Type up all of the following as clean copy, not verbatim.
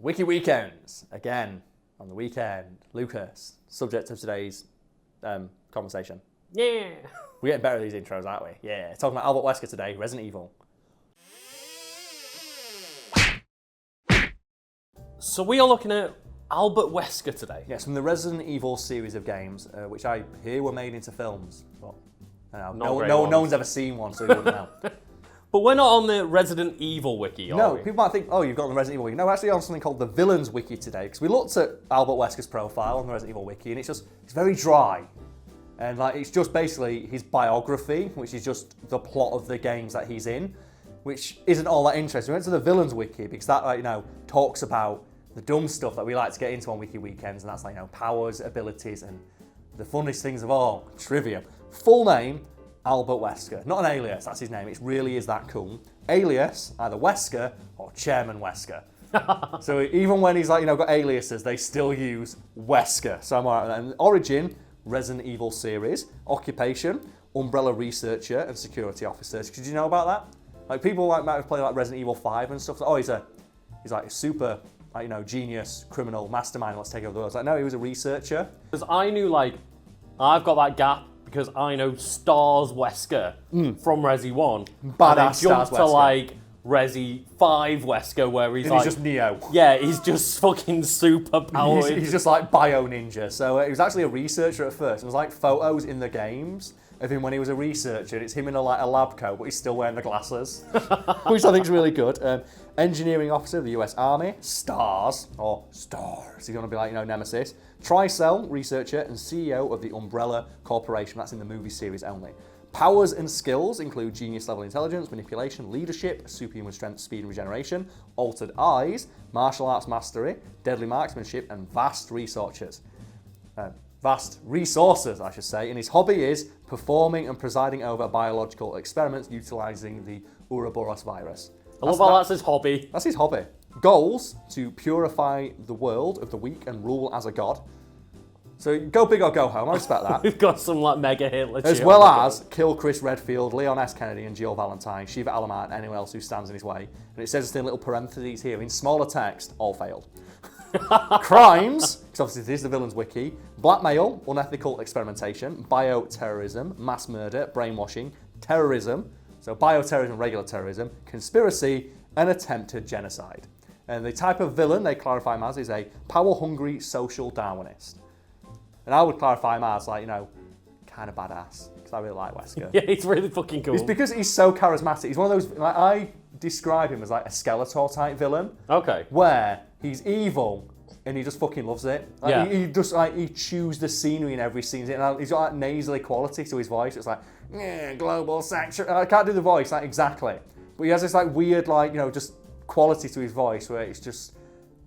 Wiki Weekends, again, on the weekend. Lucas, subject of today's conversation. Yeah. We're getting better at these intros, aren't we? Yeah. Talking about Albert Wesker today, Resident Evil. So we are looking at Albert Wesker today. Yes, from the Resident Evil series of games, which I hear were made into films. But no one's ever seen one, so you wouldn't know. But we're not on the Resident Evil wiki, are we? No, people might think, oh, you've got the Resident Evil wiki. No, we're actually on something called the Villains Wiki today, because we looked at Albert Wesker's profile on the Resident Evil wiki, and it's very dry. And it's just basically his biography, which is just the plot of the games that he's in, which isn't all that interesting. We went to the Villains Wiki because that, talks about the dumb stuff that we like to get into on Wiki Weekends, and that's powers, abilities, and the funniest things of all, trivia. Full name, Albert Wesker. Not an alias, that's his name. It really is that cool. Alias, either Wesker or Chairman Wesker. So even when he's got aliases, they still use Wesker. So I'm alright with that. And origin, Resident Evil series. Occupation, Umbrella researcher and security officer. Did you know about that? People might have played Resident Evil 5 and stuff. Oh, he's a super genius, criminal, mastermind, let's take over the world. No, he was a researcher. Because I knew, I've got that gap because I know Stars Wesker from Resi 1. Badass Stars Wesker. To, Resi 5 Wesker, where he's he's just Neo. Yeah, he's just fucking super powered. He's just like Bio Ninja. So he was actually a researcher at first. It was photos in the games of him when he was a researcher. It's him in a lab coat, but he's still wearing the glasses, which I think is really good. Engineering officer of the US Army, Stars, or Stars, he's going to be Nemesis. Tricell researcher and CEO of the Umbrella Corporation. That's in the movie series only. Powers and skills include genius level intelligence, manipulation, leadership, superhuman strength, speed and regeneration, altered eyes, martial arts mastery, deadly marksmanship, and vast resources. I should say. And his hobby is performing and presiding over biological experiments utilizing the Ouroboros virus. That's his hobby. That's his hobby. Goals: to purify the world of the weak and rule as a god. So go big or go home, I respect that. We've got some mega Hitler as well as kill Chris Redfield, Leon S. Kennedy and Jill Valentine, Shiva Alamar and anyone else who stands in his way. And it says in little parentheses here, in smaller text, all failed. Crimes, because obviously this is the Villains Wiki: blackmail, unethical experimentation, bioterrorism, mass murder, brainwashing, terrorism, so bioterrorism, regular terrorism, conspiracy, and attempted genocide. And the type of villain they clarify him as is a power-hungry social Darwinist. And I would clarify him as, kind of badass, because I really like Wesker. Yeah, he's really fucking cool. It's because he's so charismatic. He's one of those, I describe him as a Skeletor type villain. Okay. Where he's evil, and he just fucking loves it. He just, he chews the scenery in every scene. And he's got that nasally quality to his voice. It's global saturation. I can't do the voice, exactly. But he has this, weird, just quality to his voice where it's just...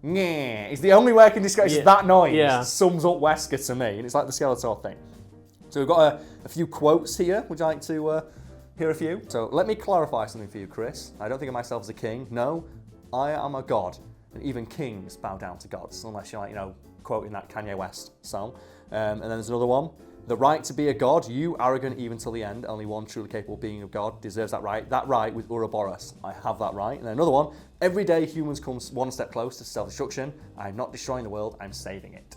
It's the only way I can describe it. It's that noise sums up Wesker to me, and it's the Skeletor thing. So we've got a few quotes here. Would you like to hear a few? So let me clarify something for you, Chris. I don't think of myself as a king. No, I am a god, and even kings bow down to gods, unless you're quoting that Kanye West song. And then there's another one. The right to be a god, you arrogant even till the end, only one truly capable being of God deserves that right. That right with Ouroboros, I have that right. And then another one, every day humans come one step closer to self-destruction. I'm not destroying the world, I'm saving it.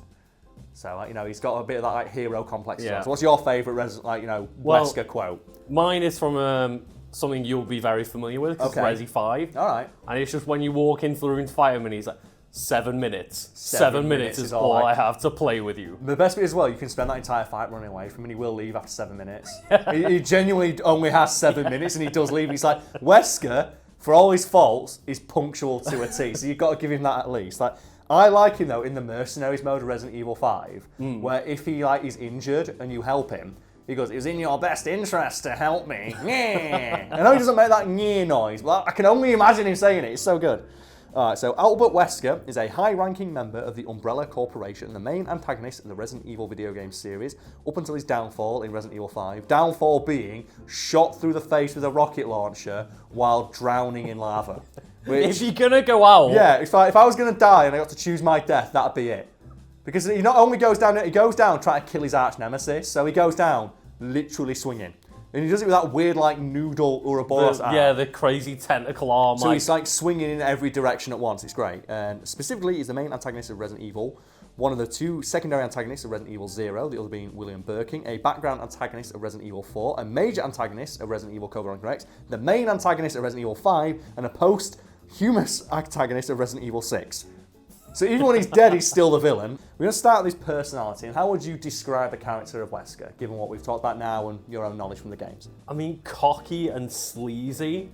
So, he's got a bit of that hero complex. Yeah. So what's your favourite, Wesker quote? Mine is from something you'll be very familiar with, because it's Resi 5. All right. And it's just when you walk into the room to fight him and he's 7 minutes. 7 minutes is all I have to play with you. The best bit as well, you can spend that entire fight running away from him, and he will leave after 7 minutes. he genuinely only has 7 minutes, and he does leave. He's Wesker, for all his faults, is punctual to a T. So you've got to give him that at least. I like him though in the Mercenaries mode of Resident Evil 5, where if he is injured and you help him, he goes, "It was in your best interest to help me." I know he doesn't make that noise, but I can only imagine him saying it. It's so good. Alright, so Albert Wesker is a high-ranking member of the Umbrella Corporation, the main antagonist of the Resident Evil video game series, up until his downfall in Resident Evil 5. Downfall being shot through the face with a rocket launcher while drowning in lava. If you're gonna go out... Yeah, if I was gonna die and I got to choose my death, that'd be it. Because he not only goes down, he goes down trying to kill his arch nemesis, so he goes down literally swinging. And he does it with that weird, like, noodle Ouroboros arm. Yeah, the crazy tentacle arm. So he's, like, swinging in every direction at once. It's great. And specifically, he's the main antagonist of Resident Evil. One of the 2 secondary antagonists of Resident Evil 0, the other being William Birkin, a background antagonist of Resident Evil 4, a major antagonist of Resident Evil Code Veronica X, the main antagonist of Resident Evil 5, and a posthumous antagonist of Resident Evil 6. So even when he's dead, he's still the villain. We're going to start with his personality, and how would you describe the character of Wesker, given what we've talked about now and your own knowledge from the games? I mean, cocky and sleazy.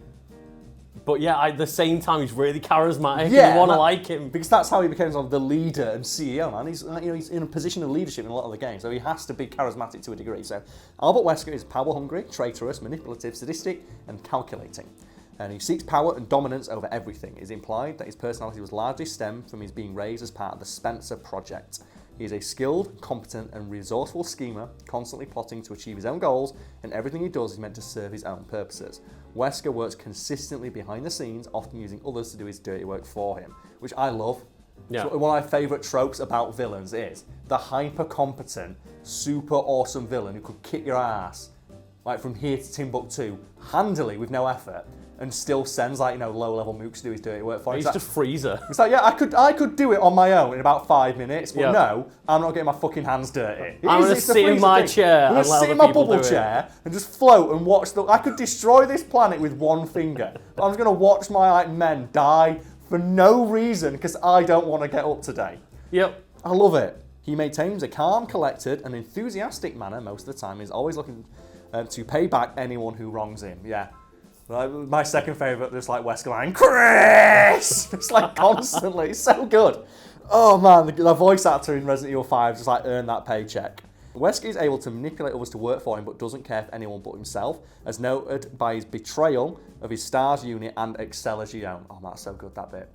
But yeah, at the same time, he's really charismatic. Yeah, and you want to like him because that's how he becomes the leader and CEO. Man, he's in a position of leadership in a lot of the games, so he has to be charismatic to a degree. So Albert Wesker is power-hungry, traitorous, manipulative, sadistic, and calculating. And he seeks power and dominance over everything. It's implied that his personality was largely stemmed from his being raised as part of the Spencer Project. He is a skilled, competent, and resourceful schemer, constantly plotting to achieve his own goals, and everything he does is meant to serve his own purposes. Wesker works consistently behind the scenes, often using others to do his dirty work for him, which I love. Yeah. So one of my favourite tropes about villains is the hyper-competent, super awesome villain who could kick your ass, like from here to Timbuktu, handily with no effort, and still sends low-level mooks to do his dirty work for him. He's just Freezer. It's like, yeah, I could do it on my own in about 5 minutes, but no, I'm not getting my fucking hands dirty. I'm going to sit in my chair I'm and going to sit in my bubble chair and just float and watch I could destroy this planet with one finger, but I'm just going to watch my men die for no reason because I don't want to get up today. Yep. I love it. He maintains a calm, collected, and enthusiastic manner most of the time. He's always looking to pay back anyone who wrongs him. Yeah. My second favourite, just like Wesker line, Chris! It's like constantly, it's so good. Oh man, the voice actor in Resident Evil 5 just like earned that paycheck. Wesker is able to manipulate others to work for him, but doesn't care for anyone but himself, as noted by his betrayal of his STARS unit and Excel's own. Oh, that's so good, that bit.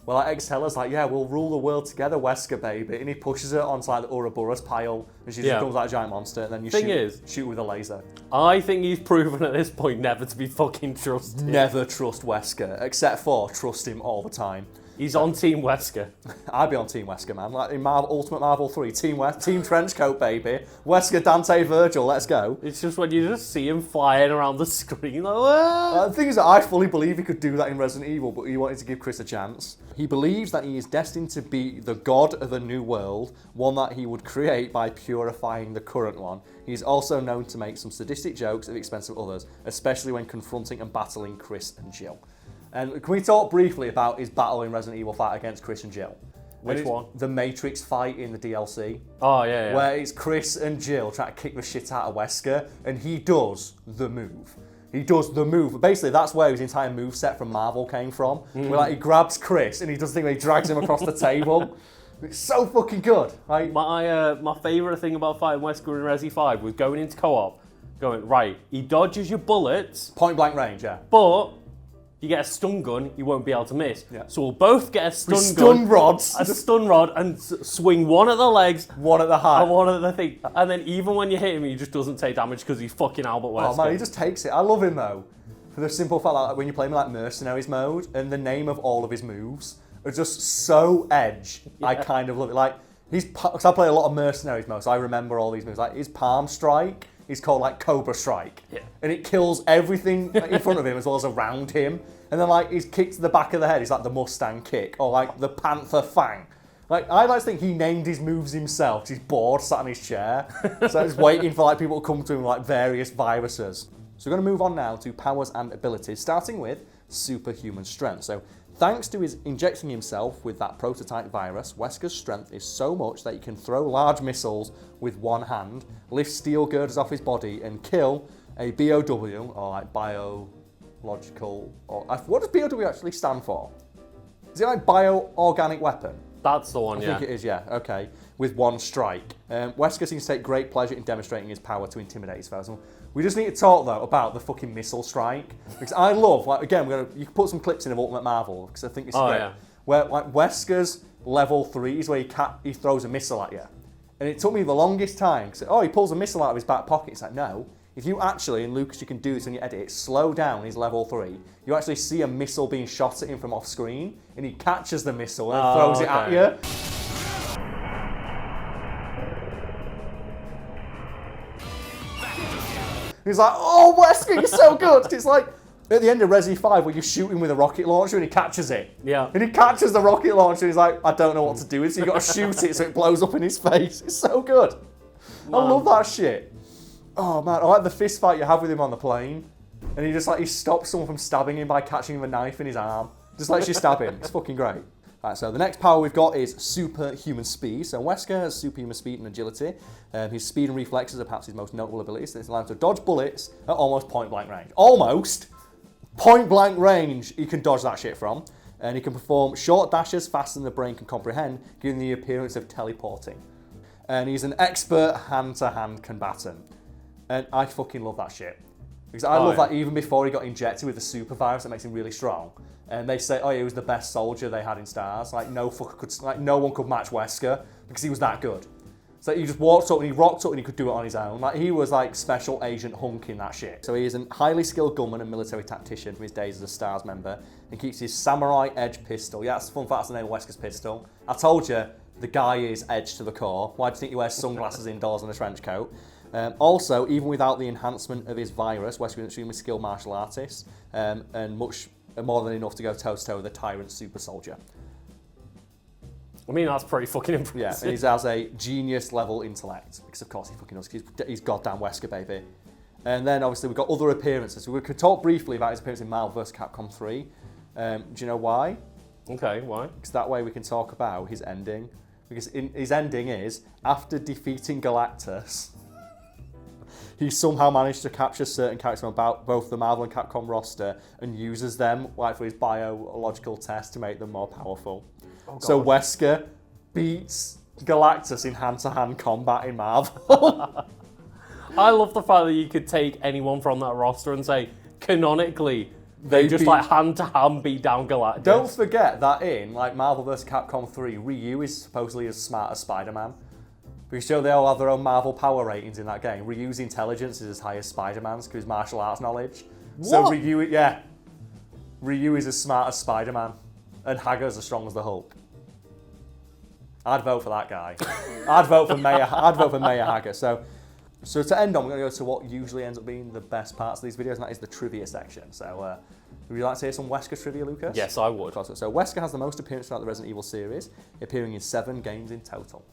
Well, like, Excella's like, yeah, we'll rule the world together, Wesker, baby. And he pushes her onto like the Ouroboros pile, and she just becomes like a giant monster, and then you shoot with a laser. I think he's proven at this point never to be fucking trusted. Never trust Wesker, except for trust him all the time. He's on Team Wesker. I'd be on Team Wesker, man. Like in Ultimate Marvel 3, Team Trenchcoat, baby. Wesker, Dante, Virgil, let's go. It's just when you just see him flying around the screen, like, Wah! The thing is that I fully believe he could do that in Resident Evil, but he wanted to give Chris a chance. He believes that he is destined to be the god of a new world, one that he would create by purifying the current one. He is also known to make some sadistic jokes at the expense of others, especially when confronting and battling Chris and Jill. And can we talk briefly about his battle in Resident Evil 5 against Chris and Jill? Which one? The Matrix fight in the DLC. Oh, yeah. Where it's Chris and Jill trying to kick the shit out of Wesker, and he does the move. Basically, that's where his entire moveset from Marvel came from. Where like, he grabs Chris, and he does the thing where he drags him across the table. It's so fucking good. Like, my favourite thing about fighting Wesker in Resi 5 was going into co-op, going, right, he dodges your bullets. Point blank range, yeah. But you get a stun gun, you won't be able to miss. Yeah. So we'll both get a stun rod and swing one at the legs, one at the heart, and one at the thing. And then even when you hit him, he just doesn't take damage because he's fucking Albert Wesker. Oh man, he just takes it. I love him though. For the simple fact that when you play him like Mercenaries mode, and the name of all of his moves are just so edge. Yeah. I kind of love it. Like, because I play a lot of Mercenaries mode, so I remember all these moves. Like his palm strike is called like Cobra Strike. Yeah. And it kills everything in front of him as well as around him. And then like his kick to the back of the head is like the Mustang kick, or like the Panther Fang. Like, I like to think he named his moves himself. He's bored, sat in his chair. So he's waiting for like people to come to him like various viruses. So we're going to move on now to powers and abilities, starting with superhuman strength. So thanks to his injecting himself with that prototype virus, Wesker's strength is so much that he can throw large missiles with one hand, lift steel girders off his body, and kill a BOW, or like biological, or what does BOW actually stand for? Is it like bioorganic weapon? That's the one, I think it is, yeah, okay, with one strike. Wesker seems to take great pleasure in demonstrating his power to intimidate his foes. We just need to talk, though, about the fucking missile strike. Because I love, like, again, you can put some clips in of Ultimate Marvel, because I think it's great. Yeah. Where, like, Wesker's level 3 is where he throws a missile at you. And it took me the longest time, because, he pulls a missile out of his back pocket. It's like, no. If you actually, and Lucas, you can do this when you edit it, slow down his level 3, you actually see a missile being shot at him from off screen, and he catches the missile and throws it at you. He's like, oh, Wesker, you're so good. It's like at the end of Resi 5 where you shoot him with a rocket launcher and he catches it. Yeah. And he catches the rocket launcher and he's like, I don't know what to do with it, so you got to shoot it so it blows up in his face. It's so good. Man. I love that shit. Oh, man, I like the fist fight you have with him on the plane. And he stops someone from stabbing him by catching him with a knife in his arm. Just lets you stab him. It's fucking great. Right, so the next power we've got is superhuman speed. So Wesker has superhuman speed and agility. His speed and reflexes are perhaps his most notable abilities. This allows him to dodge bullets at almost point-blank range. Almost point-blank range he can dodge that shit from. And he can perform short dashes faster than the brain can comprehend, giving the appearance of teleporting. And he's an expert hand-to-hand combatant. And I fucking love that shit. Because I love that even before he got injected with the super virus that makes him really strong. And they say, oh, he was the best soldier they had in Stars. Like no one could match Wesker because he was that good. So he just walked up and he rocked up and he could do it on his own. Like he was like special agent hunk in that shit. So he is a highly skilled gunman and military tactician from his days as a Stars member and keeps his samurai edge pistol. Yeah, that's fun fact, that's the name of Wesker's pistol. I told you, the guy is edge to the core. Why do you think he wears sunglasses indoors and a trench coat? Also, even without the enhancement of his virus, Wesker is an extremely skilled martial artist and much more than enough to go toe-to-toe with a tyrant super soldier. I mean, that's pretty fucking impressive. Yeah, and he has a genius-level intellect, because of course he fucking does, he's goddamn Wesker, baby. And then, obviously, we've got other appearances. We could talk briefly about his appearance in Marvel vs. Capcom 3. Do you know why? Okay, why? Because that way we can talk about his ending. Because his ending is, after defeating Galactus, he somehow managed to capture certain characters from both the Marvel and Capcom roster and uses them like for his biological test to make them more powerful. Oh, so Wesker beats Galactus in hand-to-hand combat in Marvel. I love the fact that you could take anyone from that roster and say, canonically, they just like hand-to-hand beat down Galactus. Don't forget that in like Marvel vs. Capcom 3, Ryu is supposedly as smart as Spider-Man. Because they all have their own Marvel power ratings in that game. Ryu's intelligence is as high as Spider-Man's because his martial arts knowledge. What? So Ryu is as smart as Spider-Man. And Hager's as strong as the Hulk. I'd vote for that guy. I'd vote for Mayor Hager. So to end on, we're going to go to what usually ends up being the best parts of these videos, and that is the trivia section. So would you like to hear some Wesker trivia, Lucas? Yes, I would. So Wesker has the most appearances throughout the Resident Evil series, appearing in 7 games in total.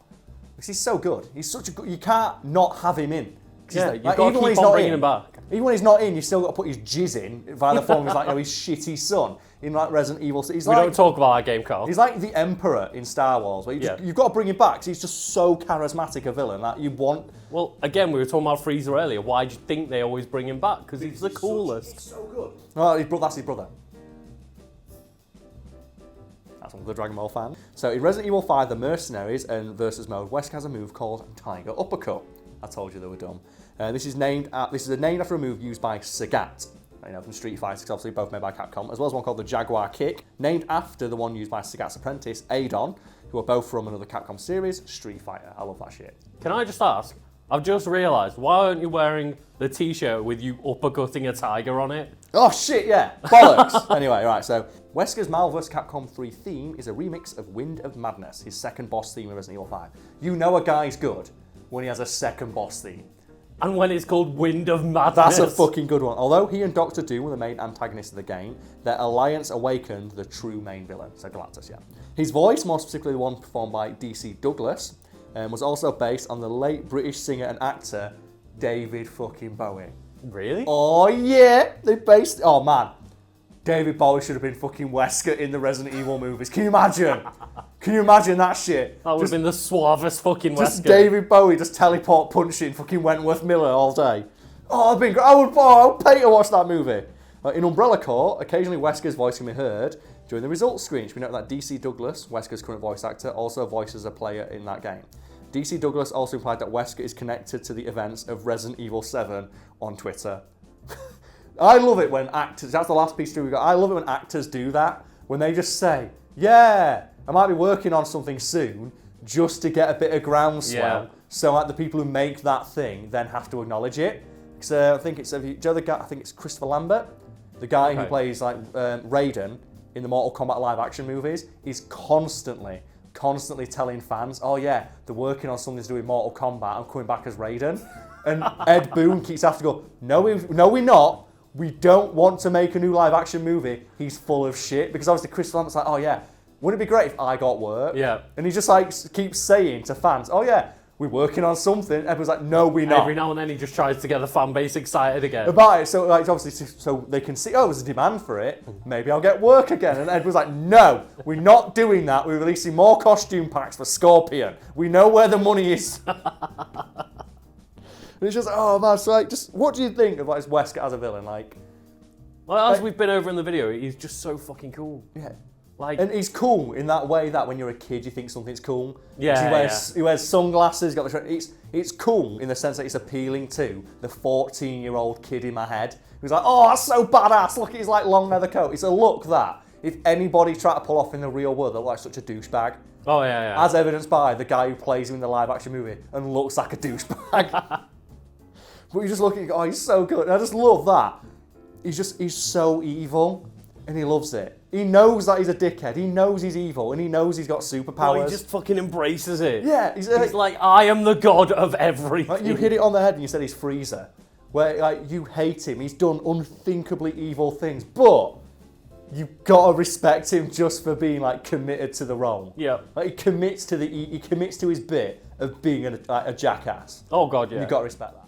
Because he's so good. He's such a good... You can't not have him in. Yeah, you've got to keep on bringing him back. Even when he's not in, you've still got to put his jizz in via the form of his shitty son in like Resident Evil. We don't talk about that game, Karl. He's like the Emperor in Star Wars, where you've got to bring him back because he's just so charismatic a villain that you want... Well, again, we were talking about Freezer earlier. Why do you think they always bring him back? Because he's the coolest. He's so good. Oh, that's his brother. That's one of the Dragon Ball fan. So in Resident Evil 5, the Mercenaries and Versus mode, Wesker has a move called Tiger Uppercut. I told you they were dumb. This is named after a move used by Sagat, from Street Fighter, because obviously both made by Capcom, as well as one called the Jaguar Kick, named after the one used by Sagat's apprentice, Adon, who are both from another Capcom series, Street Fighter. I love that shit. Can I just ask? I've just realised, why aren't you wearing the t-shirt with you uppercutting a tiger on it? Oh shit, yeah. Bollocks. Anyway, right, so Wesker's Marvel vs. Capcom 3 theme is a remix of Wind of Madness, his second boss theme in Resident Evil 5. You know a guy's good when he has a second boss theme. And when it's called Wind of Madness. That's a fucking good one. Although he and Dr. Doom were the main antagonists of the game, their alliance awakened the true main villain, so Galactus, yeah. His voice, more specifically the one performed by DC Douglas, was also based on the late British singer and actor David fucking Bowie. Really? Oh yeah, oh man. David Bowie should have been fucking Wesker in the Resident Evil movies. Can you imagine? Can you imagine that shit? That would have been the suavest fucking Wesker. Just David Bowie just teleport punching fucking Wentworth Miller all day. Oh, that'd been great. I would pay to watch that movie. In Umbrella Corps, occasionally Wesker's voice can be heard during the results screen. We note that DC Douglas, Wesker's current voice actor, also voices a player in that game. DC Douglas also implied that Wesker is connected to the events of Resident Evil 7 on Twitter. I love it when actors, that's the last piece we got, I love it when actors do that, when they just say, yeah, I might be working on something soon, just to get a bit of groundswell, so like the people who make that thing then have to acknowledge it. Because I think it's, I think it's Christopher Lambert, the guy who plays like Raiden in the Mortal Kombat live action movies, is constantly telling fans, oh yeah, they're working on something to do with Mortal Kombat, I'm coming back as Raiden. And Ed Boon keeps having to go, no, we're not. We don't want to make a new live action movie. He's full of shit. Because obviously Chris Lambert's like, oh yeah, wouldn't it be great if I got work? Yeah. And he just like keeps saying to fans, oh yeah, we're working on something. Everyone's like, no, we're not. Every now and then he just tries to get the fan base excited again. About it, so like obviously, so they can see, oh, there's a demand for it. Maybe I'll get work again. And Ed was like, no, we're not doing that. We're releasing more costume packs for Scorpion. We know where the money is. And it's just, oh man, so like, just what do you think of like Wesker as a villain? Like, well, as we've been over in the video, he's just so fucking cool. Yeah. Like, and he's cool in that way that when you're a kid you think something's cool. Yeah. He wears sunglasses. Got the it's cool in the sense that it's appealing to the 14-year-old kid in my head who's like, oh, that's so badass. Look at his like long leather coat. It's a look that if anybody tried to pull off in the real world, they're like such a douchebag. Oh yeah. As evidenced by the guy who plays him in the live action movie and looks like a douchebag. But you just look at it, oh, he's so good. And I just love that. He's so evil, and he loves it. He knows that he's a dickhead. He knows he's evil, and he knows he's got superpowers. Oh, he just fucking embraces it. Yeah, he's like, I am the god of everything. Like, you hit it on the head, and you said he's Freezer, where like you hate him. He's done unthinkably evil things, but you gotta respect him just for being like committed to the role. Yeah, like he commits to his bit of being a jackass. Oh god, yeah. You gotta respect that.